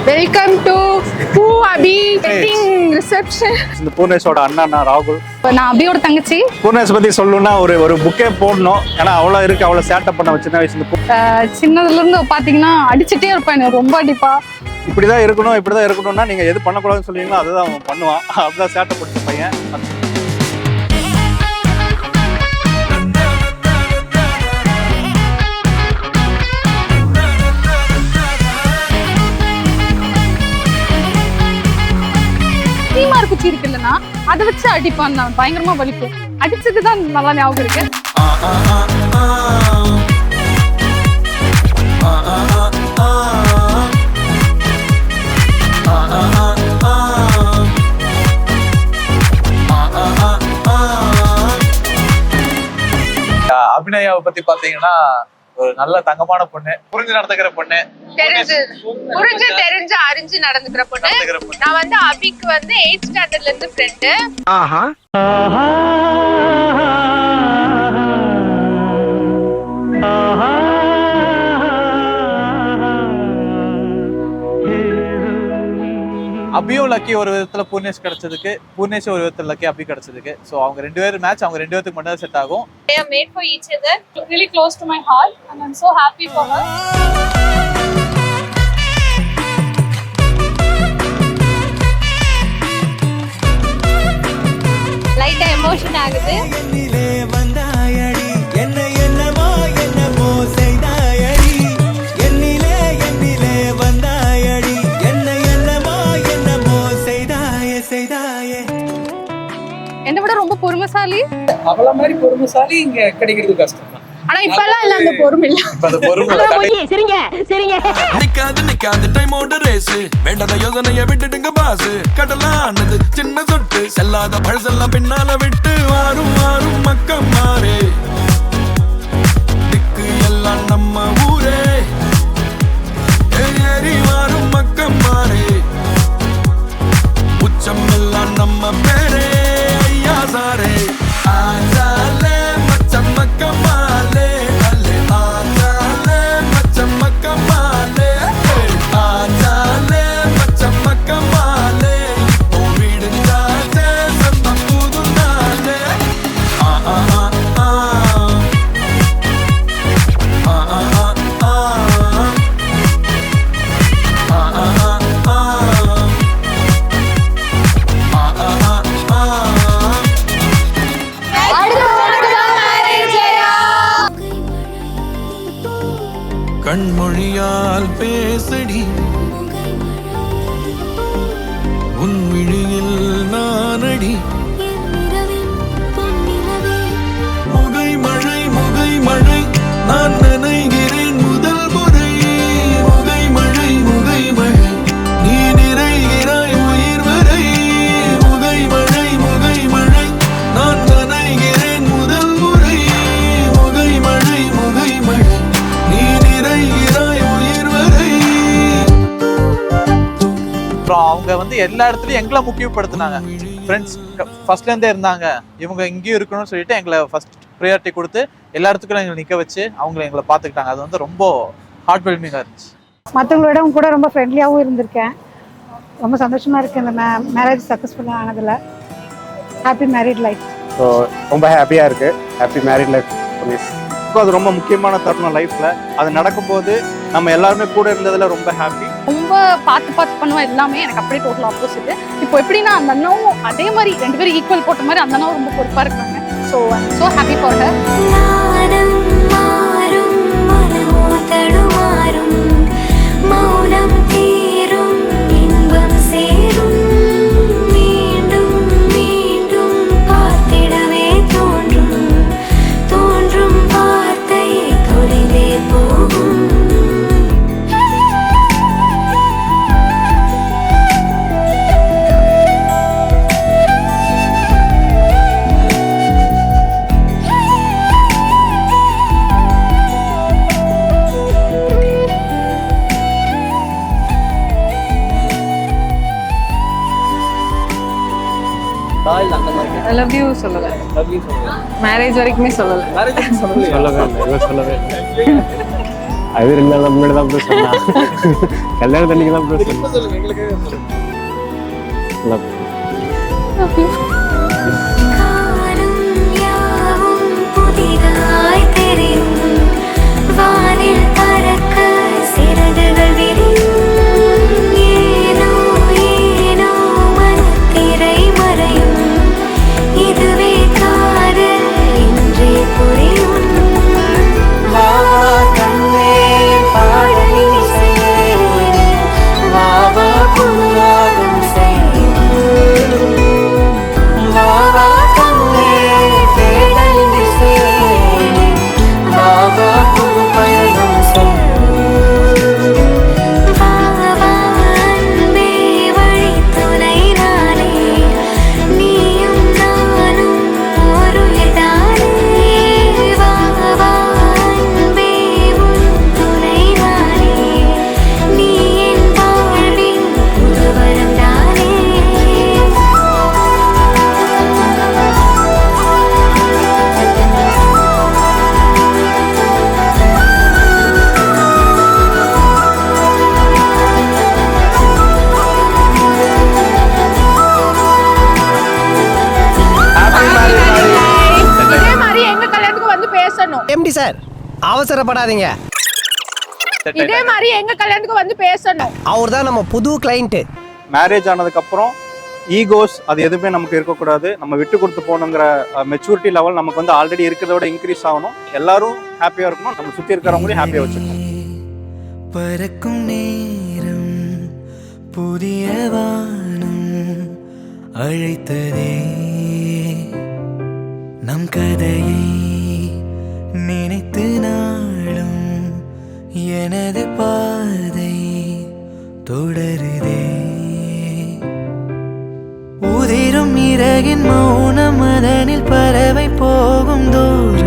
Welcome to பூ அபி wedding reception. இந்த பூர்ணேஷோட அண்ணா ராகுல். நான் அபியோட தங்கச்சி. பூர்ணேஷ் பத்தி சொல்லணும்னா ஒரு புக்கே போடணும். ஏன்னா அவ்வளோ இருக்கு, அவ்வளோ சேட்டப் பண்ண சின்ன வயசுல. சின்னதுல இருந்து பாத்தீங்கன்னா அடிச்சுட்டே இருப்பேன், ரொம்ப அடிப்பா. இப்படிதான் இருக்கணும்னா நீங்க எது பண்ணக்கூடாதுன்னு சொல்லுவீங்களோ அதுதான் அவன் பண்ணுவான். அப்படிதான் சேட்டப் பிடிச்ச பையன். குச்சி இருக்குல்லனா அதை வச்சு அடிப்பான், நான் பயங்கரமா வலிக்கும். அடிச்சதுதான் நல்லா ஞாபகம் இருக்கு. அபிநயாவை பத்தி பாத்தீங்கன்னா ஒரு நல்ல தங்கமான பொண்ணு, புரிஞ்சு நடந்துக்கிற பொண்ணு, தெரிஞ்சு அறிஞ்சு நடந்துக்கிற பொண்ணு. நான் வந்து அபிக்கு வந்து 8th ஸ்டாண்டர்ட்ல இருந்து ஃப்ரெண்டு. அபியும் லக்கி ஒரு விதத்துல பூர்ணேஷ் கிடைச்சதுக்கு, பூர்ணேஷ் ஒரு விதத்துல லக்கி அபி கிடைச்சதுக்கு. சோ அவங்க ரெண்டு பேரும் மேட்ச் அவங்க ரெண்டு பேருக்கு மட்டும் செட் ஆகும். They are made for each other, really close to my heart and I'm so happy for her. லைட்டா எமோஷன் ஆகுது. என்னிலே வந்தாயடி என்னமோ செய்தாயடி என்னிலே வந்தாயடி என்னமோ செய்தாயே. என்ன விட ரொம்ப பொறுமைசாலி. அவள மாதிரி பொறுமைசாலி இங்க கிடைக்கிறது கஷ்டம். ஆனா இப்பெல்லாம் இல்ல, அந்த பொறுமை இல்ல. அந்த பொறுமை சரிங்க நிக்காது டைமோட ரேஸ். வேண்டாத யோசனைய விட்டுடுங்க பாஸ். கடலானது சின்ன சொட்டு, செல்லாத பழசெல்லாம் பின்னால விட்டு வாரும் மக்கம் மாறே. திக்கு எல்லாம் நம்ம ஊரே, ஏறி வாரும் மக்கம் மாறே. உச்சம் எல்லாம் நம்ம பேரே, ஐயா சாரே. ஆசாலே மச்சம் மக்கமாலே, அல்லே ஆசாலே மச்சம் மக்கமாலே, ஆசாலே மச்சம் மக்கமாலே. இப்போ வீடுந்தாச்சே சந்தம் புதுநாளே. ஆ ஆ ஆ ஆ ஆ ஆ ஆ ஆ கண்மொழியால் பேசடி, உன் விழியில் நானடி. முகை மழை நான் நனைகிறேன் முதல் முறை. முகை மழை நீ நிறைகிறாய் உயிர் வரை. முகை மழை நான் நனைகிறேன் முதல் முறை. முகை மழை நீ நிறைகிறாய் உயிர் வரை. அப்புறம் அவங்க வந்து எல்லா இடத்துலயும் எங்களை முக்கியப்படுத்தினாங்க. ஃப்ரெண்ட்ஸ் ஃபர்ஸ்ட்ல இருந்தே இருந்தாங்க, இவங்க இங்கேயும் இருக்கணும்னு சொல்லிட்டு எங்களை ஃபர்ஸ்ட் ப்ரையாரிட்டி கொடுத்து எல்லா இடத்துக்கும் எங்களை நிக்க வச்சு எங்களை பாத்துக்கிட்டாங்க. அது வந்து ரொம்ப ஹார்ட் வெல்மிங்கா இருந்துச்சு. மற்றவங்களோட கூட ரொம்ப ஃப்ரெண்ட்லியாகவும் இருந்திருக்கேன். ரொம்ப சந்தோஷமா இருக்கு இந்த மேரேஜ் சக்ஸஸ்ஃபுல்லாக ஆனதுல. Happy married life. ஸோ ரொம்ப ஹாப்பியாக இருக்கு. Happy married life. அது ரொம்ப முக்கியமான தருணம் லைஃப்ல. அது நடக்கும்போது நம்ம எல்லாருமே கூட இருந்ததுல ரொம்ப ஹாப்பி. ரொம்ப பார்த்து பண்ணுவோம் எல்லாமே. எனக்கு அப்படியே டோட்டல் ஆப்போசிட். இப்போ எப்படின்னா அந்த அண்ணாவும் அதே மாதிரி 2 பேரும் ஈக்குவல் போட்ட மாதிரி அந்த அண்ணாவும் ரொம்ப பொறுப்பா இருக்காங்க. So I'm so happy for her. I love you சொல்லல. love you சொல்லல. மேரேஜ் வரைக்குமே சொல்லல. மேரேஜ் சொல்லல. சொல்லவே இல்லை. அது 2 நாள் முன்னாடி தான் ப்ரோ சொன்னா. கல்யாணத்தன்னைக்கு தான் ப்ரோ சொன்னா. சொல்லுங்க எங்களுக்கே சொல்லுங்க. நல்லா காரும் யாவும் புதிதாய் தெரியும் வானில் பறக்க சிறகுகள் விரியும் ஏனோ ஏனோ மனத்திரை மறையும் இதுவே காதல் என்றே புரியும் வா கண்ணே பாடலின் இசையே வா வா புதுராகம் செய்யும் வா வா கண்ணே தேடலின் இசையே வா வா புது பயணம் செய்யும் வா வா அன்பே வழித்துணை நானே நீயும் நானும் ஒரு எதானே வா வா அன்பே உன் துணை நானே நீ என் வாழ்வின் புதுவரம் தானே இதே மாதிரி எங்க கல்யாணத்துக்கு வந்து பேசணும். எம்டி சார் அவசரப்படாதீங்க. இதே மாதிரி எங்க கல்யாணத்துக்கு வந்து பேசணும். அவர் தான் நம்ம புது கிளைண்ட். மேரேஜ் ஆனதுக்கப்புறம் ஈகோஸ் அது எதுவுமே நமக்கு இருக்கக்கூடாது. நம்ம விட்டு கொடுத்து போகணுங்கிற மெச்சூரிட்டி லெவல் நமக்கு வந்து ஆல்ரெடி இருக்கிறத விட இன்க்ரீஸ் ஆகணும். எல்லாரும் ஹாப்பியாக இருக்கணும், நம்ம சுற்றி இருக்கிறவங்களையும் ஹாப்பியாக வச்சுக்கணும். பறக்கும் நேரம் புதிய வானம் அழைத்ததே நம் கதையை நினைத்து நாளும் எனது பாதை தொடருதே உதிரும் இறகின் மௌனம் அதனில் பறவை போகும் தூரம்